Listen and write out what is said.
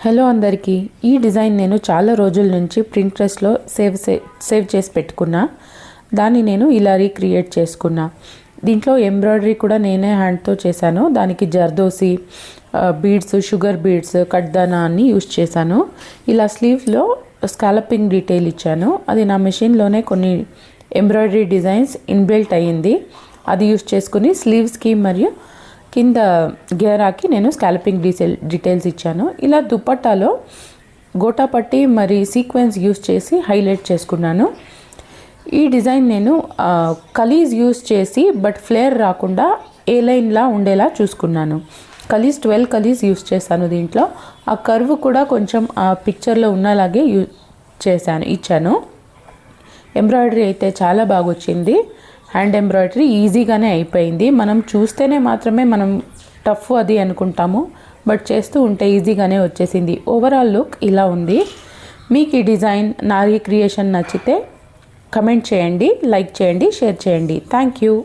Hello అందరికీ ఈ design నేను చాలా రోజుల నుంచి ప్రింట్రెస్ట్లో సేవ్ చేసి పెట్టుకున్నా. దాన్ని నేను ఇలా రీక్రియేట్ చేసుకున్నా. దీంట్లో ఎంబ్రాయిడరీ కూడా నేనే హ్యాండ్తో చేశాను. దానికి జర్దోసి బీడ్స్, షుగర్ బీడ్స్, కట్దానా అన్ని యూజ్ చేశాను. ఇలా స్లీవ్లో స్కాలపింగ్ డీటెయిల్ ఇచ్చాను. అది నా మెషిన్లోనే కొన్ని ఎంబ్రాయిడరీ డిజైన్స్ ఇన్బిల్ట్ అయ్యింది. అది యూజ్ చేసుకుని స్లీవ్స్కి మరియు కింద గేరాకి నేను స్కాలపింగ్ డీటెయిల్స్ ఇచ్చాను. ఇలా దుపట్టాలో గోటాపట్టి మరి సీక్వెన్స్ యూస్ చేసి హైలైట్ చేసుకున్నాను. ఈ డిజైన్ నేను కలీజ్ యూస్ చేసి బట్ ఫ్లేర్ రాకుండా ఏ లైన్లా ఉండేలా చూసుకున్నాను. 12 కలీజ్ యూస్ చేశాను. దీంట్లో ఆ కర్వ్ కూడా కొంచెం ఆ పిక్చర్లో ఉన్నలాగే ఇచ్చాను. ఎంబ్రాయిడరీ అయితే చాలా బాగా వచ్చింది. హ్యాండ్ ఎంబ్రాయిడరీ ఈజీగానే అయిపోయింది. మనం చూస్తేనే మాత్రమే మనం టఫ్ అది అనుకుంటాము, బట్ చేస్తూ ఉంటే ఈజీగానే వచ్చేసింది. ఓవరాల్ లుక్ ఇలా ఉంది. మీకు ఈ డిజైన్ నా రీక్రియేషన్ నచ్చితే కమెంట్ చేయండి, లైక్ చేయండి, షేర్ చేయండి. Thank you.